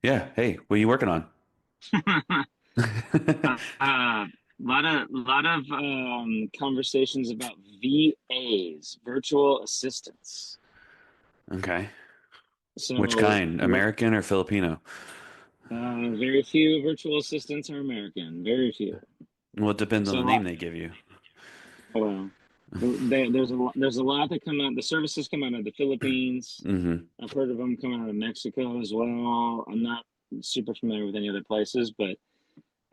Yeah. Hey, what are you working on? Lot of conversations about VAs, virtual assistants. Okay. Which So, kind? American or Filipino? very few virtual assistants are American. Very few. Well, it depends on So, the a name lot. they give you. Well, there's a lot that come out. The services come out of the Philippines. Hmm. I've heard of them coming out of Mexico as well. I'm not super familiar with any other places, but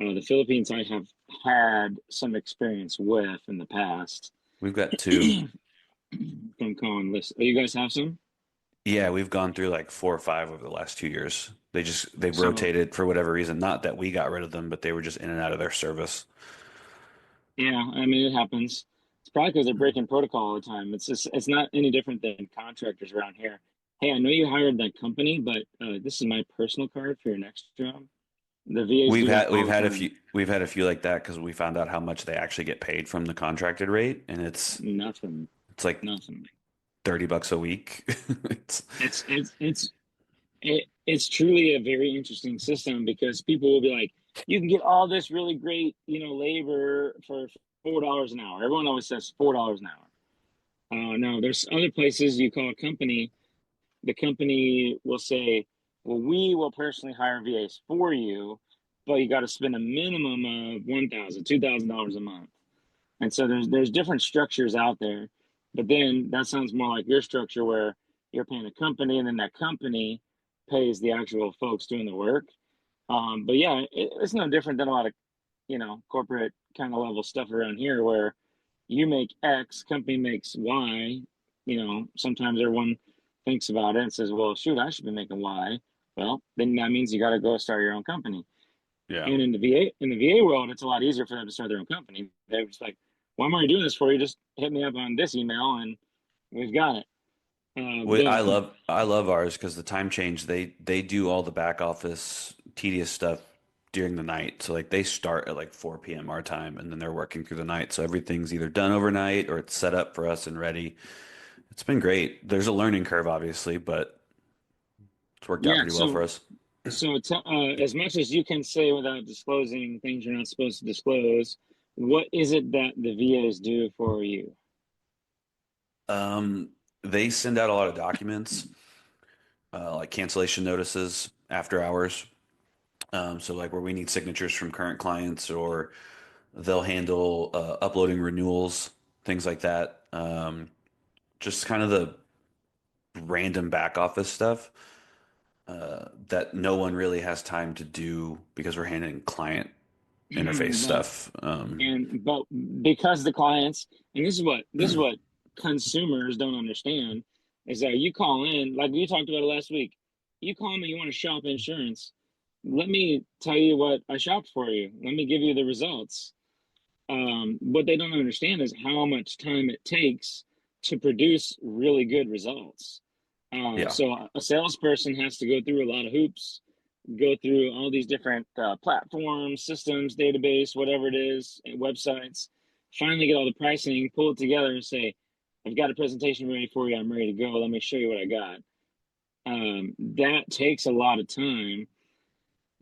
the Philippines I have had some experience with in the past. We've got two. From calling list. Oh, you guys have some? Yeah, we've gone through like four or five over the last 2 years. They So rotated for whatever reason. Not that we got rid of them, but they were just in and out of their service. yeah, I mean it happens. It's probably because they're breaking protocol all the time. It's not any different than contractors around here. Hey, I know you hired that company, but this is my personal card for your next job. The VAs We've do that had all we've the had a time. few like that because we found out how much they actually get paid from the contracted rate, and Nothing, it's like nothing. $30 a week. It's It's truly a very interesting system because people will be like, you can get all this really great, labor for $4 an hour. Everyone always says $4 an hour. Now, there's other places you call a company. The company will say, "Well, we will personally hire VAs for you, but you got to spend a minimum of $1,000, $2,000 a month." And so there's different structures out there. But then that sounds more like your structure where you're paying a company, and then that company pays the actual folks doing the work. But yeah, it's no different than a lot of corporate kind of level stuff around here where you make X, company makes Y. Sometimes everyone thinks about it and says, well, shoot, I should be making Y. Well, then that means you got to go start your own company. yeah. And in the VA world, it's a lot easier for them to start their own company. They're just like, well, I'm already doing this for you. Just hit me up on this email and we've got it. I But love ours because the time change they do all the back office tedious stuff during the night. So like they start at like 4 p.m. our time and then they're working through the night. So everything's either done overnight or it's set up for us and ready. It's been great. There's a learning curve obviously, but it's worked out yeah, pretty well for so us. as much as you can say without disclosing things you're not supposed to disclose, what is it that the VAs do for you? Um, they send out a lot of documents, like cancellation notices after hours. So like where we need signatures from current clients or they'll handle uploading renewals, things like that. Just kind of the random back office stuff that no one really has time to do because we're handling client interface but stuff. but because the clients, and this is what consumers don't understand, is that you call in, like you talked about it last week. You call me, you want to shop insurance. Let me tell you what I shopped for you. Let me give you the results. What they don't understand is how much time it takes to produce really good results. Yeah. So a salesperson has to go through a lot of hoops, go through all these different platforms, systems, database, whatever it is, and websites. Finally, get all the pricing, pull it together, and say, "I've got a presentation ready for you. I'm ready to go. Let me show you what I got." That takes a lot of time.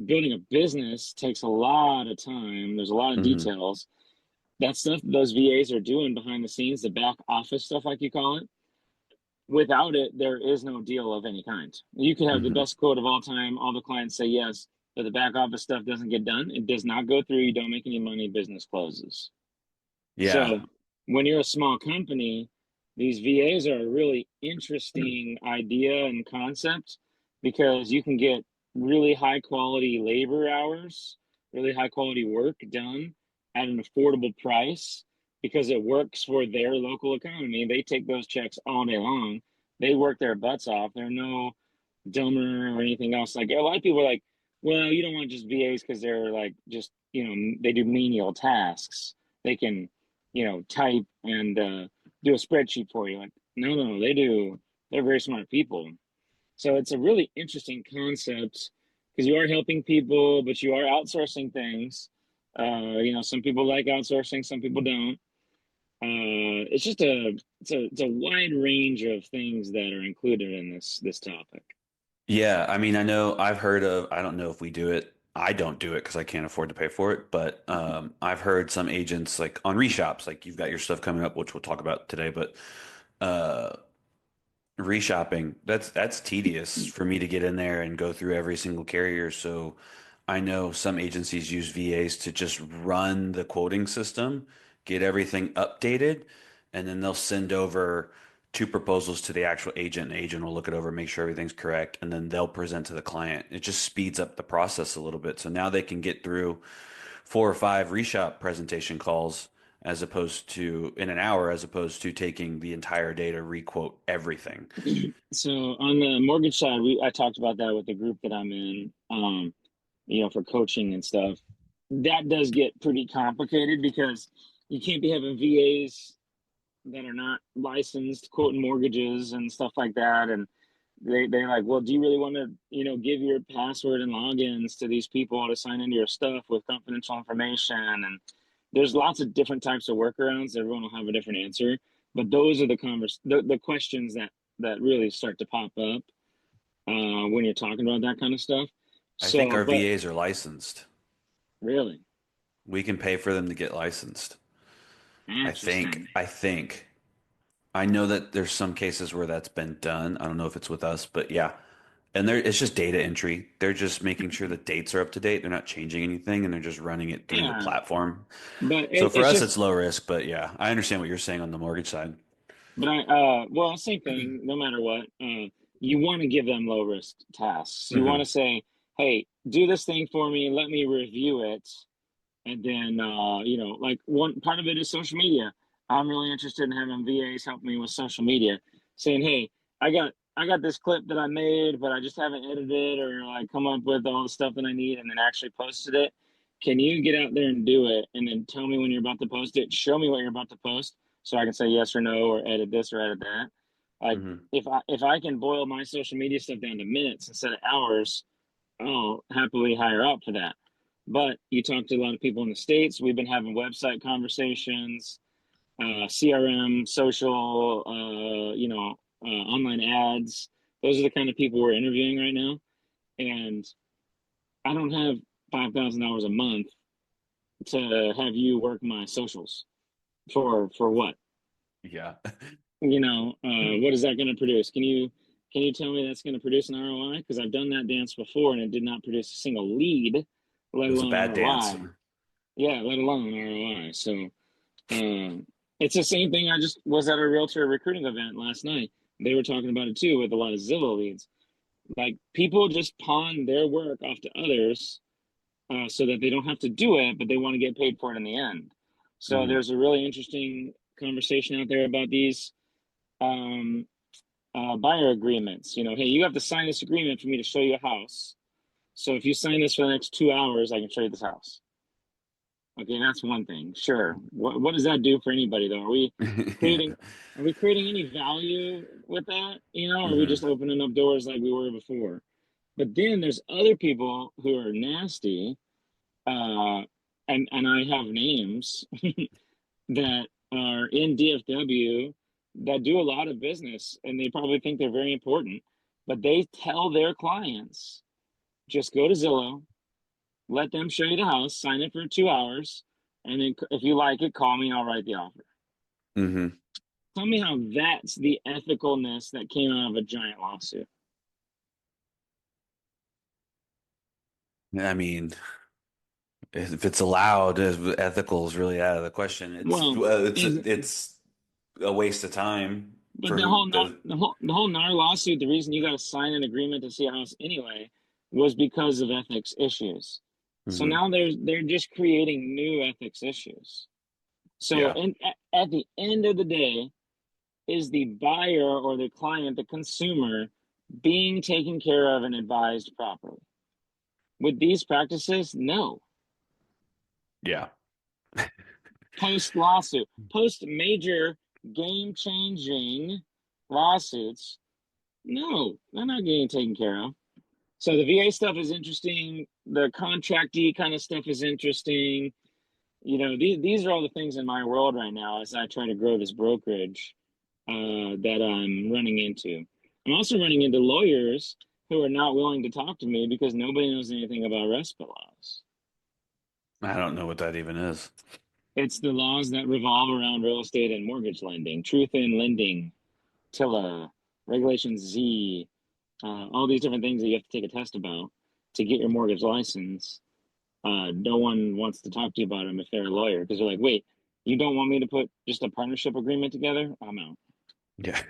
Building a business takes a lot of time. There's a lot of Hmm. details. That stuff those VAs are doing behind the scenes, the back office stuff, like you call it, without it, there is no deal of any kind. You could have the Hmm. best quote of all time, all the clients say yes, but the back office stuff doesn't get done. It does not go through. You don't make any money, business closes. Yeah. So when you're a small company, these VAs are a really interesting idea and concept because you can get really high quality labor hours, really high quality work done at an affordable price because it works for their local economy. They take those checks all day long. They work their butts off. They're no dumber or anything else. Like a lot of people are like, well, you don't want just VAs because they're like just, they do menial tasks. They can type and do a spreadsheet for you. Like, no, no, they do. They're very smart people. So it's a really interesting concept because you are helping people, but you are outsourcing things. Some people like outsourcing, some people don't. It's just it's a wide range of things that are included in this topic. Yeah, I mean, I know I've heard of, I don't know if we do it. I don't do it because I can't afford to pay for it, but I've heard some agents like on reshops, like you've got your stuff coming up, which we'll talk about today, but uh reshopping, that's tedious for me to get in there and go through every single carrier. So I know some agencies use VAs to just run the quoting system, get everything updated, and then they'll send over two proposals to the actual agent. And the agent will look it over, make sure everything's correct, and then they'll present to the client. It just speeds up the process a little bit. So now they can get through 4 or 5 reshop presentation calls as opposed to in an hour, as opposed to taking the entire day to requote everything. So on the mortgage side, I talked about that with the group that I'm in, for coaching and stuff. That does get pretty complicated because you can't be having VAs that are not licensed quoting mortgages and stuff like that. And they're like, well, do you really want to, give your password and logins to these people to sign into your stuff with confidential information? And there's lots of different types of workarounds. Everyone will have a different answer, but those are the questions that really start to pop up when you're talking about that kind of stuff. I think So, our but VAs are licensed. really We can pay for them to get licensed. I think. interesting. I think. I know that there's some cases where that's been done. I don't know if it's with us, but yeah. And it's just data entry. They're just making sure the dates are up to date. They're not changing anything and they're just running it through the Yeah, platform. but So for it's us, just, it's low risk, but yeah, I understand what you're saying on the mortgage side. but well, same thing. No matter what, you want to give them low risk tasks. You want Hmm. to say, "Hey, do this thing for me. Let me review it." And then, like one part of it is social media. I'm really interested in having VAs help me with social media, saying, "Hey, I got this clip that I made, but I just haven't edited or like come up with all the stuff that I need and then actually posted it. Can you get out there and do it and then tell me when you're about to post it? Show me what you're about to post so I can say yes or no or edit this or edit that." Like Hmm. if I can boil my social media stuff down to minutes instead of hours, I'll happily hire out for that. But you talk to a lot of people in the States. We've been having website conversations, CRM, social, online ads. Those are the kind of people we're interviewing right now. And I don't have $5,000 a month to have you work my socials for what? Yeah. What is that going to produce? Can you tell me that's going to produce an ROI? Because I've done that dance before and it did not produce a single lead, let It was a alone bad dance. ROI. Yeah, let alone ROI. So it's the same thing. I just was at a realtor recruiting event last night. They were talking about it too with a lot of Zillow leads. Like people just pawn their work off to others so that they don't have to do it, but they want to get paid for it in the end. So Hmm. there's a really interesting conversation out there about these um, buyer agreements. Hey, you have to sign this agreement for me to show you a house. So if you sign this for the next 2 hours, I can show you this house. Okay, that's one thing. Sure. What does that do for anybody though? Creating are we creating any value with that? Or are we Hmm. just opening up doors like we were before? But then there's other people who are nasty, uh, and I have names that are in DFW that do a lot of business and they probably think they're very important, but they tell their clients, just go to Zillow, let them show you the house, sign it for 2 hours, and then if you like it, call me and I'll write the offer. Hmm. Tell me how that's the ethicalness that came out of a giant lawsuit. I mean, if it's allowed, ethical is really out of the question. It's Well, well, it's is it's a waste of time but for the who whole NAR, does. the whole NAR lawsuit, the reason you got to sign an agreement to see a house anyway was because of ethics issues. So Hmm. now they're just creating new ethics issues. So Yeah. at the end of the day, is the buyer or the client, the consumer, being taken care of and advised properly? With these practices, no. Yeah. Post lawsuit, post major game changing lawsuits, no, they're not getting taken care of. So the VA stuff is interesting. The contracty kind of stuff is interesting. These are all the things in my world right now as I try to grow this brokerage that I'm running into. I'm also running into lawyers who are not willing to talk to me because nobody knows anything about RESPA laws. I don't know what that even is. It's the laws that revolve around real estate and mortgage lending, truth in lending, TILA, Regulation Z, all these different things that you have to take a test about to get your mortgage license. No one wants to talk to you about them if they're a lawyer because they're like, wait, you don't want me to put just a partnership agreement together? I'm out. Yeah.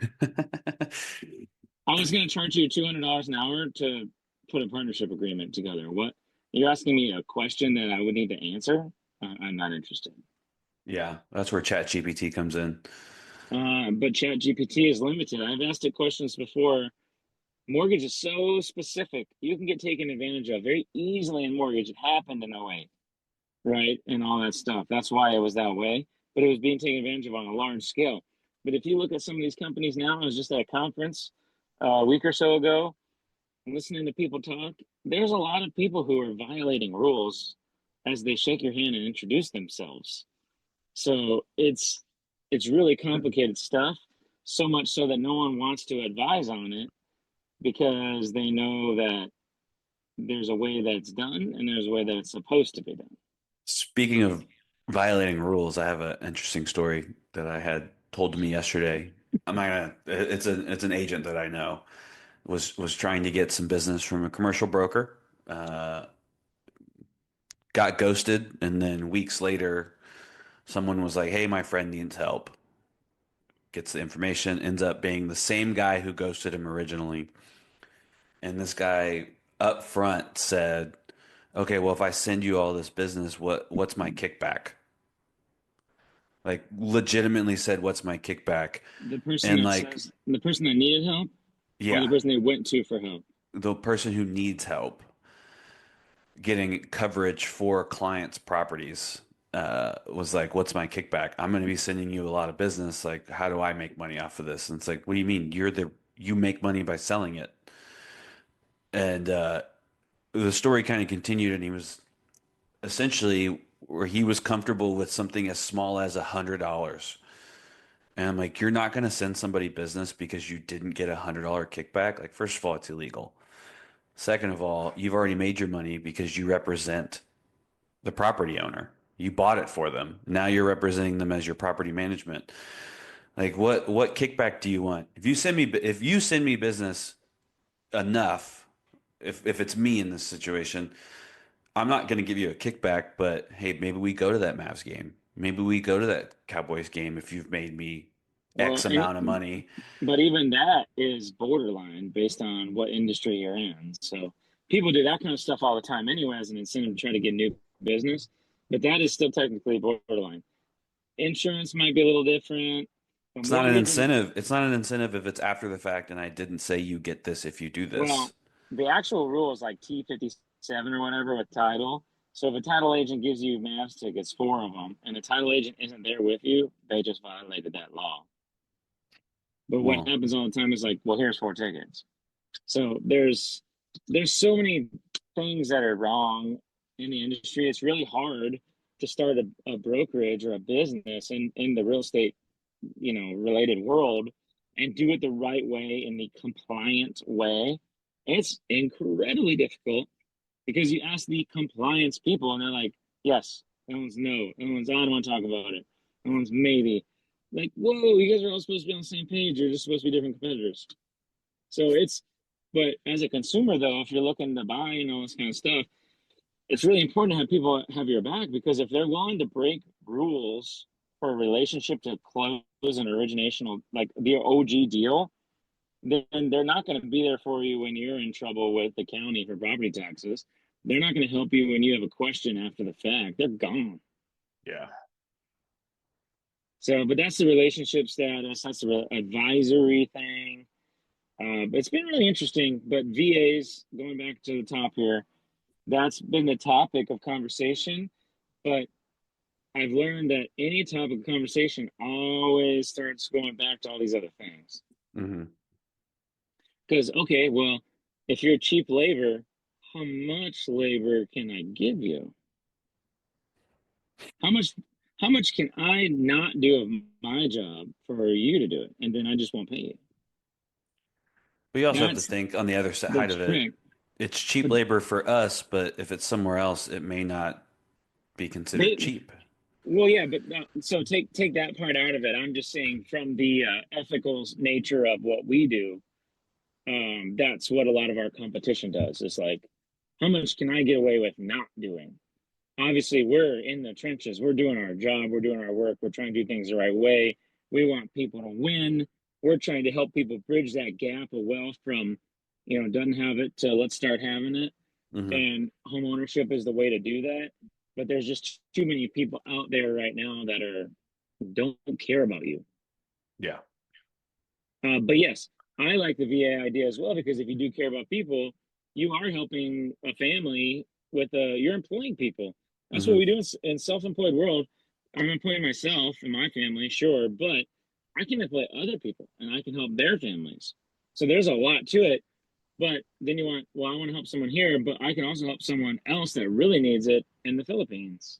I was going to charge you $200 an hour to put a partnership agreement together. What? You're asking me a question that I would need to answer? I'm not interested. Yeah, that's where ChatGPT comes in. But ChatGPT is limited. I've asked it questions before. Mortgage is so specific. You can get taken advantage of very easily in mortgage. It happened in '08, right? And all that stuff. That's why it was that way. But it was being taken advantage of on a large scale. But if you look at some of these companies now, I was just at a conference a week or so ago, listening to people talk. There's a lot of people who are violating rules as they shake your hand and introduce themselves. So it's really complicated stuff, so much so that no one wants to advise on it because they know that there's a way that's done and there's a way that it's supposed to be done. Speaking of violating rules, I have an interesting story that I had told to me yesterday. I'm not gonna, it's an agent that I know was trying to get some business from a commercial broker. Got ghosted, and then weeks later, someone was like, "Hey, my friend needs help." Gets the information, ends up being the same guy who ghosted him originally. And this guy up front said, "Okay, well, if I send you all this business, what's my kickback?" Like legitimately said, "What's my kickback?" And like, The person that needed help or the yeah, person they went to for help. the person who needs help getting coverage for clients' properties was like, "What's my kickback? I'm going to be sending you a lot of business. Like, how do I make money off of this?" And it's like, "What do you mean? You make money by selling it." And the story kind of continued, and he was essentially where he was comfortable with something as small as $100. And I'm like, "You're not going to send somebody business because you didn't get $100 kickback? Like, first of all, it's illegal. Second of all, you've already made your money because you represent the property owner. You bought it for them. Now you're representing them as your property management. Like, what kickback do you want? If you send me business enough, if it's me in this situation, I'm not going to give you a kickback, but hey, maybe we go to that Mavs game. Maybe we go to that Cowboys game if you've made me Well, X amount of money." but even that is borderline based on what industry you're in. So people do that kind of stuff all the time anyway as an incentive to try to get new business, but that is still technically borderline. Insurance might be a little different, but It's not an mortgage and incentive. It's not an incentive if it's after the fact and I didn't say you get this if you do well, this. the actual rule is like T57 or whatever with title. So if a title agent gives you Mavs tickets, four of them, and the title agent isn't there with you, they just violated that law. But what Well, happens all the time is like, well, here's four tickets. So there's so many things that are wrong in the industry. It's really hard to start a brokerage or a business in the real estate, related world and do it the right way in the compliant way. It's incredibly difficult because you ask the compliance people and they're like, yes. That one's no. That one's I don't want to talk about it. That one's maybe. Like, whoa, you guys are all supposed to be on the same page. You're just supposed to be different competitors. So but as a consumer though, if you're looking to buy and all this kind of stuff, it's really important to have people have your back because if they're willing to break rules for a relationship to close an originational, like the OG deal, then they're not going to be there for you when you're in trouble with the county for property taxes. They're not going to help you when you have a question after the fact. They're gone. yeah. So, but that's the relationship status. That's the advisory thing. It's been really interesting. But VAs, going back to the top here, that's been the topic of conversation. But I've learned that any topic of conversation always starts going back to all these other things. Hmm. Because, okay, well, if you're cheap labor, how much labor can I give you? How much how much can I not do of my job for you to do it? And then I just won't pay you. But you also have to That's think on the other the side of it. trick. It's cheap But labor for us, but if it's somewhere else, it may not be considered they, cheap. well, yeah, but so take that part out of it. I'm just saying from the ethical nature of what we do. That's what a lot of our competition does. It's like, how much can I get away with not doing? Obviously, we're in the trenches. We're doing our job. We're doing our work. We're trying to do things the right way. We want people to win. We're trying to help people bridge that gap of wealth from, doesn't have it to let's start having it. Hmm. And home ownership is the way to do that. But there's just too many people out there right now that don't care about you. Yeah. But yes, I like the VA idea as well because if you do care about people, you are helping a family with you're employing people. That's what Hmm. we do in self-employed world. I'm employing myself and my family, sure, but I can employ other people and I can help their families. So there's a lot to it. But then well, I want to help someone here, but I can also help someone else that really needs it in the Philippines.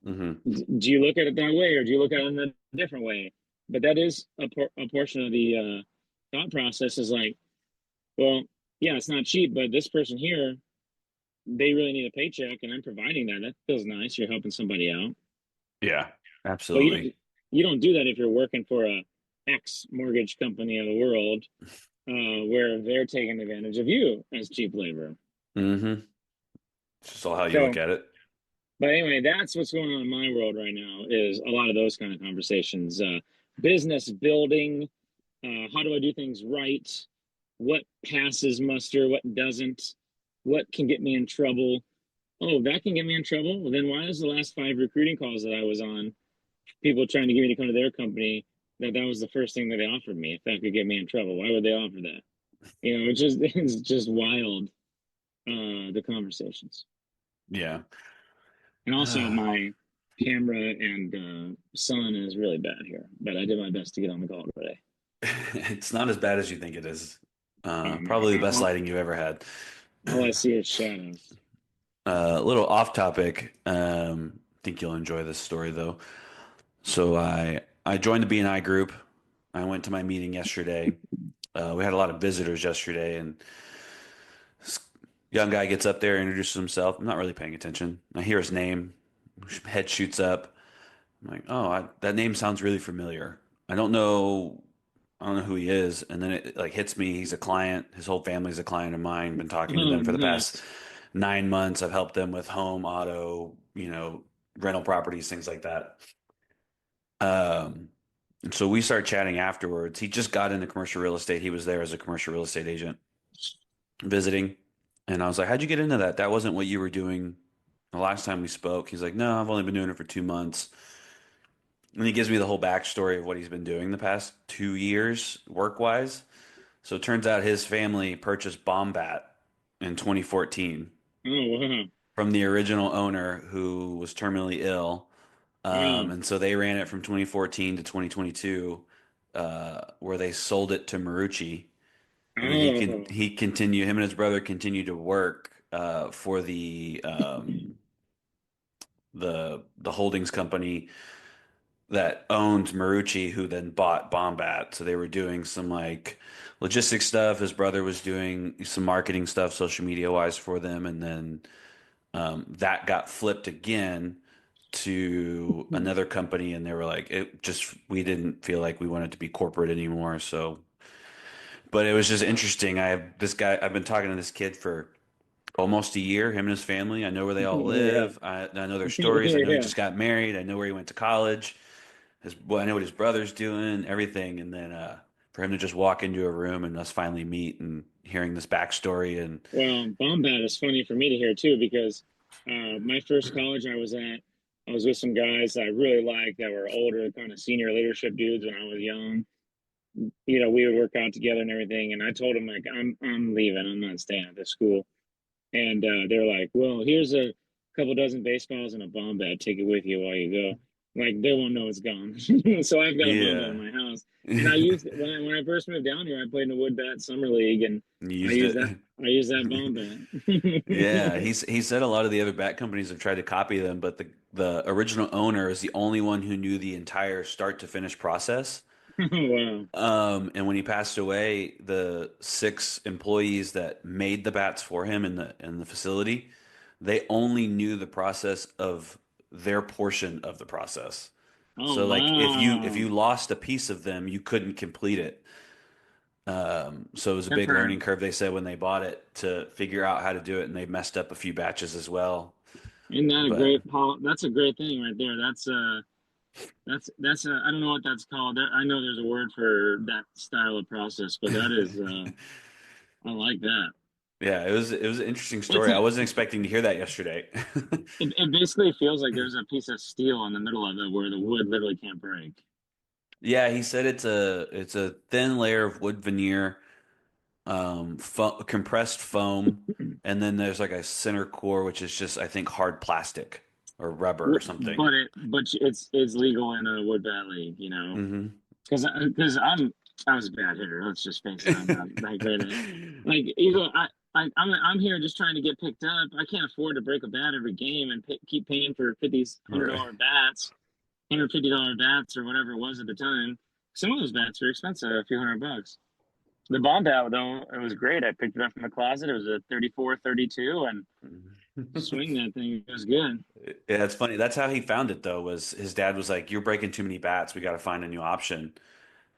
Hmm. Do you look at it that way, or do you look at it in a different way? But that is a portion of the thought process is like, well, yeah, it's not cheap, but this person here, they really need a paycheck, and I'm providing that. That feels nice. You're helping somebody out, Yeah, but absolutely. you don't do that if you're working for a X mortgage company of the world, where they're taking advantage of you as cheap labor. Hmm. It's just all how you look So, at it. but anyway, that's what's going on in my world right now. Is a lot of those kind of conversations, business building. How do I do things right? What passes muster? What doesn't? What can get me in trouble? Oh, that can get me in trouble. Well, then why is the last 5 recruiting calls that I was on, people trying to get me to come to their company, that was the first thing that they offered me? If that could get me in trouble, why would they offer that? It's just it's just wild. The conversations, Yeah. and also my camera and sun is really bad here, but I did my best to get on the call today. It's not as bad as you think it is. Man, Probably the best lighting you've ever had. all I see is shadows. A little off topic. I think you'll enjoy this story though. So I joined the BNI group. I went to my meeting yesterday. We had a lot of visitors yesterday, and this young guy gets up there, introduces himself. I'm not really paying attention. I hear his name, head shoots up. I'm like, oh, that name sounds really familiar. I don't know. I don't know who he is. And then it like hits me. He's a client. His whole family's a client of mine. Been talking to Oh, them for the past nuts. 9 months. I've helped them with home, auto, rental properties, things like that. And so we start chatting afterwards. He just got into commercial real estate. He was there as a commercial real estate agent visiting. And I was like, how'd you get into that? That wasn't what you were doing the last time we spoke. He's like, no, I've only been doing it for 2 months. And he gives me the whole backstory of what he's been doing the past 2 years work wise. So it turns out his family purchased Bombat in 2014 Oh, wow. from the original owner who was terminally ill. Wow. And so they ran it from 2014 to 2022, where they sold it to Marucci. And then Oh, him and his brother continued to work for the holdings company that owned Marucci, who then bought Bombat. So they were doing some like logistics stuff. His brother was doing some marketing stuff, social media wise for them, and then that got flipped again to another company, and they were like, it just we didn't feel like we wanted to be corporate anymore. So, but it was just interesting. I have this guy. I've been talking to this kid for almost a year, him and his family. I know where they all yeah. live. I know their stories. I know he Yeah. just got married. I know where he went to college. I know what his brother's doing, everything. And then for him to just walk into a room and us finally meet and hearing this backstory and Well, Bombat is funny for me to hear too because my first college I was with some guys I really liked that were older, kind of senior leadership dudes when I was young. We would work out together and everything. And I told them like, I'm leaving. I'm not staying at this school. And they're like, well, here's a couple dozen baseballs and a bomb bat. Take it with you while you go. Like they won't know it's gone. So I've got a bomb bat yeah, in my house. And I you used it when I first moved down here. I played in the wood bat summer league, and I used used it. that. I used that bomb Yeah, bat. he said a lot of the other bat companies have tried to copy them, but the original owner is the only one who knew the entire start to finish process. Wow. And when he passed away, the 6 employees that made the bats for him in the facility, they only knew the process of their portion of the process. Oh So like if wow. you lost a piece of them, you couldn't complete it. So it was a Good big for learning him. curve, they said, when they bought it to figure out how to do it, and they messed up a few batches as well. Isn't that a But great Paul? That's a great thing right there. That's I don't know what that's called. I know there's a word for that style of process, but that is I like that. yeah, it was an interesting It's story. I a wasn't expecting to hear that yesterday. it basically feels like there's a piece of steel in the middle of it where the wood literally can't break. Yeah, he said it's a thin layer of wood veneer, compressed foam, and then there's like a center core, which is just I think hard plastic or rubber or something. But it's legal in a wood bat league, you know, Hmm. because I was a bad hitter. Let's just face it, I'm not that great at it. Like either I'm here just trying to get picked up. I can't afford to break a bat every game and keep paying for 50 hundred Right. dollar bats, $150 bats or whatever it was at the time. Some of those bats are expensive, a few $100. The bomb bat though, it was great. I picked it up from the closet. It was a 34, 32, and swing that thing. It was good. Yeah, it's funny. That's how he found it though, was his dad was like, "You're breaking too many bats. We got to find a new option."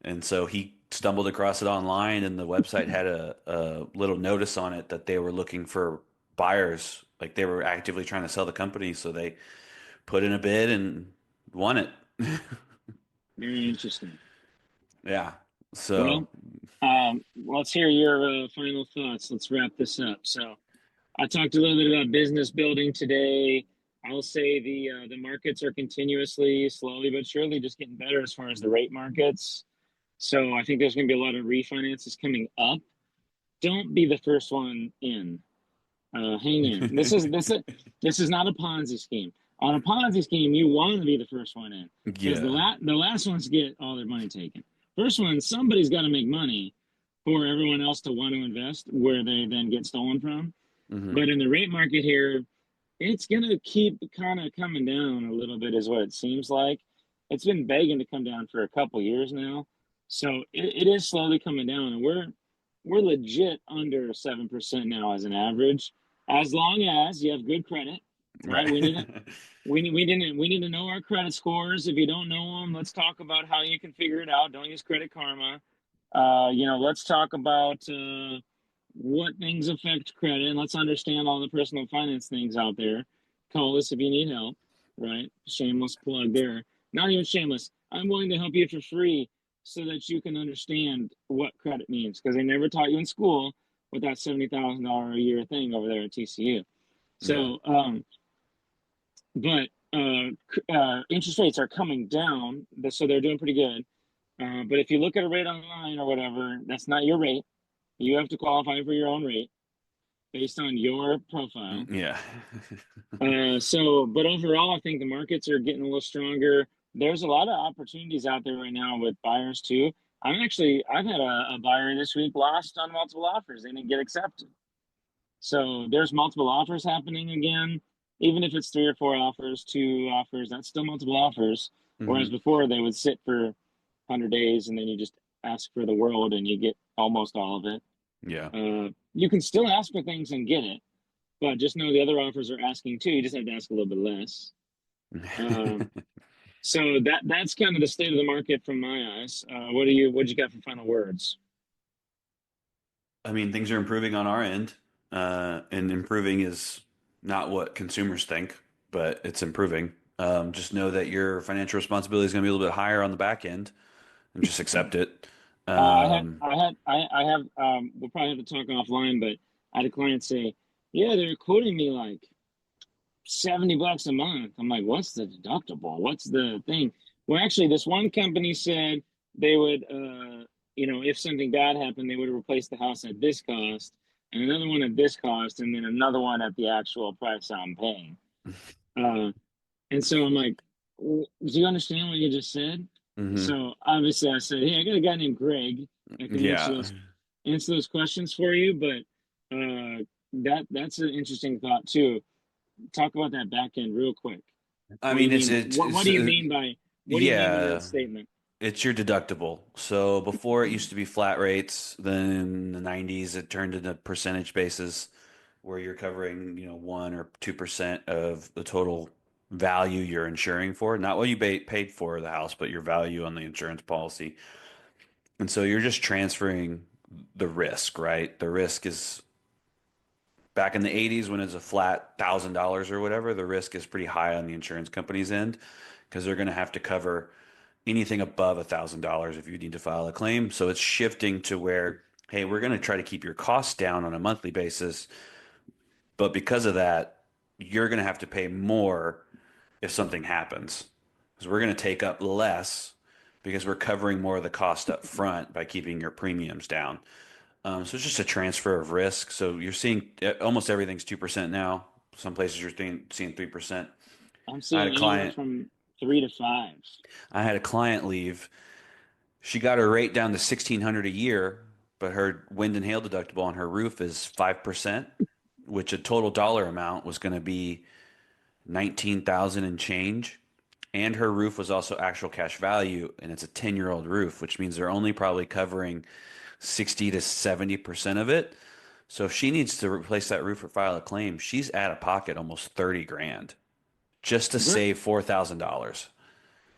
And so he stumbled across it online, and the website had a little notice on it that they were looking for buyers. Like they were actively trying to sell the company. So they put in a bid and won it. Very interesting. Yeah. So, Well, let's hear your final thoughts. Let's wrap this up. So, I talked a little bit about business building today. I'll say the markets are continuously, slowly but surely, just getting better as far as the rate markets. So, I think there's going to be a lot of refinances coming up. Don't be the first one in. Hang in. This is not a Ponzi scheme. On a Ponzi scheme, you want to be the first one in because yeah. the last ones get all their money taken. First one, somebody's got to make money for everyone else to want to invest, where they then get stolen from. Hmm. But in the rate market here, it's gonna keep kind of coming down a little bit, is what it seems like. It's been begging to come down for a couple years now, so it is slowly coming down, and we're legit under 7% now as an average, as long as you have good credit, right? Right. We need to know our credit scores. If you don't know them, let's talk about how you can figure it out. Don't use Credit Karma. Let's talk about what things affect credit, and let's understand all the personal finance things out there. Call us if you need help, right? Shameless plug there. Not even shameless. I'm willing to help you for free so that you can understand what credit means because they never taught you in school with that $70,000 a year thing over there at TCU. Yeah. So, but interest rates are coming down, so they're doing pretty good. But if you look at a rate online or whatever, that's not your rate. You have to qualify for your own rate based on your profile. Yeah. But overall, I think the markets are getting a little stronger. There's a lot of opportunities out there right now with buyers too. I've had a buyer this week lost on multiple offers. They didn't get accepted. So there's multiple offers happening again. Even if it's 3 or 4 offers, 2 offers, that's still multiple offers. Whereas Hmm. before they would sit for 100 days and then you just ask for the world and you get almost all of it. Yeah. You can still ask for things and get it, but just know the other offers are asking too. You just have to ask a little bit less. Uh, so that's kind of the state of the market from my eyes. What you got for final words? I mean, things are improving on our end, and improving is not what consumers think, but it's improving. Just know that your financial responsibility is going to be a little bit higher on the back end, and just accept it. Um, I have. We'll probably have to talk offline, but I had a client say, "Yeah, they're quoting me like $70 a month." I'm like, "What's the deductible? What's the thing?" Well, actually, this one company said they would, if something bad happened, they would replace the house at this cost, and another one at this cost, and then another one at the actual price I'm paying. Uh, and so I'm like, "Do you understand what you just said?" mhm. So obviously I said, "Hey, I got a guy named Greg that can Yeah. answer those questions for you." But that's an interesting thought too. Talk about that back end real quick. I What do you mean, mean? it's What do you mean by that yeah. statement? It's your deductible. So before it used to be flat rates, then in the 90s it turned into percentage basis where you're covering, 1 or 2% of the total value you're insuring for, not what you paid for the house, but your value on the insurance policy. And so you're just transferring the risk, right? The risk is back in the 80s when it's a flat $1,000 or whatever, the risk is pretty high on the insurance company's end because they're going to have to cover anything above $1,000 if you need to file a claim. So it's shifting to where, hey, we're going to try to keep your costs down on a monthly basis, but because of that, you're going to have to pay more if something happens. Because we're going to take up less because we're covering more of the cost up front by keeping your premiums down. So it's just a transfer of risk. So you're seeing almost everything's 2% now. Some places you're seeing 3%. I'm I had a seeing anywhere client, from 3 to 5. I had a client leave. She got her rate down to 1,600 a year, but her wind and hail deductible on her roof is 5%, which a total dollar amount was going to be 19,000 and change. And her roof was also actual cash value, and it's a 10-year-old roof, which means they're only probably covering 60 to 70% of it. So if she needs to replace that roof or file a claim, she's out of pocket almost 30 grand just to Great. save $4,000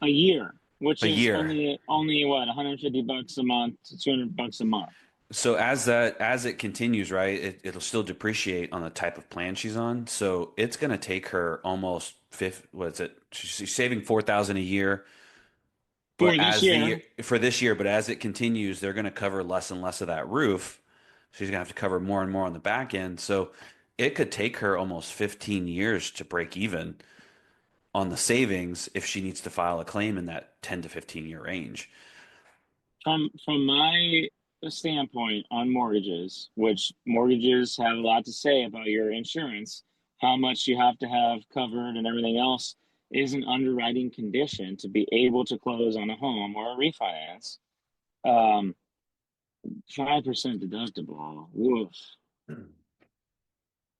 A year, which a is year. only what, $150 a month to $200 a month. So as it continues, right, it'll still depreciate on the type of plan she's on. So it's going to take her almost fifth. What is it? She's saving 4,000 a year, but For this year, for this year, but as it continues, they're going to cover less and less of that roof. She's going to have to cover more and more on the back end. So it could take her almost 15 years to break even on the savings if she needs to file a claim in that 10 to 15 year range. from my standpoint on mortgages, which mortgages have a lot to say about your insurance, how much you have to have covered and everything else is an underwriting condition to be able to close on a home or a refinance. Um, 5% deductible. Woof.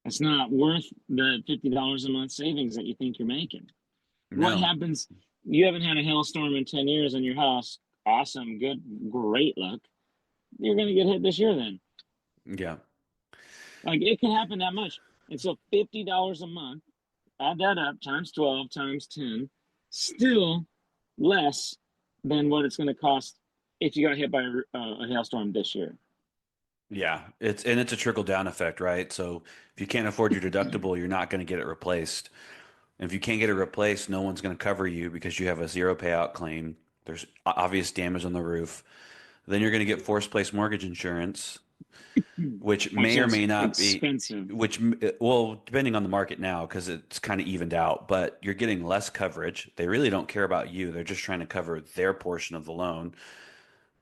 It's not worth the $50 a month savings that you think you're making. What No. happens? You haven't had a hailstorm in 10 years in your house. Awesome, good, great luck. You're going to get hit this year then. Yeah. Like it can happen that much. And so $50 a month, add that up times 12 times 10, still less than what it's going to cost if you got hit by a hailstorm this year. Yeah, it's a trickle down effect, right? So if you can't afford your deductible, you're not going to get it replaced. And if you can't get it replaced, no one's going to cover you because you have a zero payout claim. There's obvious damage on the roof. Then you're going to get forced place mortgage insurance, which Which may or is may not be, expensive. well, depending on the market now, because it's kind of evened out, but you're getting less coverage. They really don't care about you. They're just trying to cover their portion of the loan.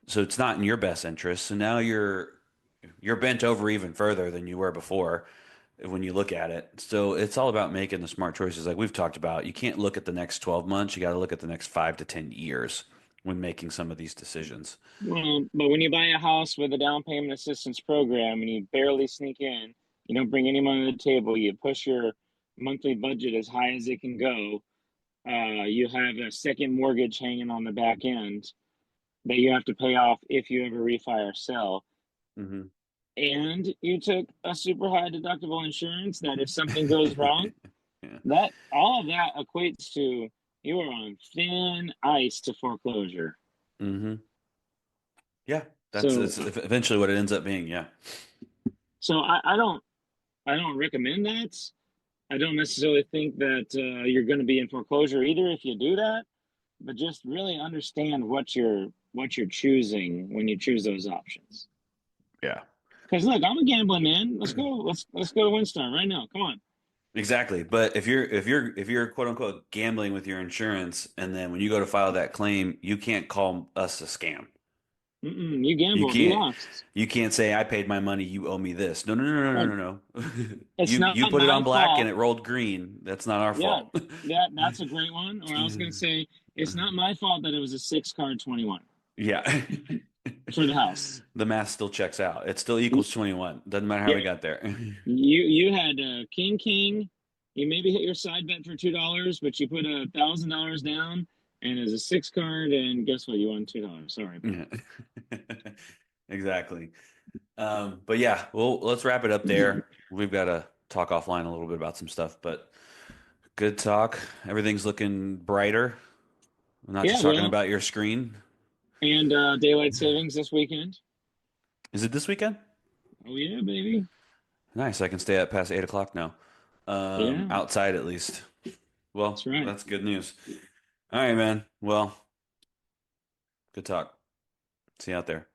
So it's not in your best interest. So now you're bent over even further than you were before when you look at it. So it's all about making the smart choices like we've talked about. You can't look at the next 12 months. You got to look at the next 5 to 10 years when making some of these decisions. Well, but when you buy a house with a down payment assistance program and you barely sneak in, you don't bring any money to the table, you push your monthly budget as high as it can go. You have a second mortgage hanging on the back end that you have to pay off if you ever refi or sell. Hmm. And you took a super high deductible insurance that if something goes wrong, Yeah. that all of that equates to you are on thin ice to foreclosure. Hmm. Yeah. So That's eventually what it ends up being. Yeah. I don't recommend that. I don't necessarily think that you're going to be in foreclosure either if you do that, but just really understand what you're choosing when you choose those options. Yeah. Because look, I'm a gambling man. Let's go. Let's go to Windstar right now. Come on. Exactly. But if you're quote unquote gambling with your insurance and then when you go to file that claim, you can't call us a scam. You You gambled. You can't lost. you can't say I paid my money, you owe me this. No, no, no, no, Like, no, no, no. it's not You put it on my black and fault. it rolled green. That's not our Yeah, fault. that's a great one. Or I was going to say it's not my fault that it was a six card 21 Yeah. for the house. The math still checks out. It still equals 21. Doesn't matter how Yeah, we got there. you had king king. You maybe hit your side bet for $2, but you put $1,000 down, and it's a 6 card, and guess what? You won $2. Sorry, Yeah. Exactly. But yeah, well, let's wrap it up there. We've got to talk offline a little bit about some stuff, but good talk. Everything's looking brighter. I'm not yeah. just talking Well, about your screen. and daylight savings this weekend. Is it this weekend? Oh yeah, baby. Nice. I can stay up past 8 o'clock now. Yeah, Outside at least. that's Well, right. that's good news. All right, man. Well, good talk. See you out there.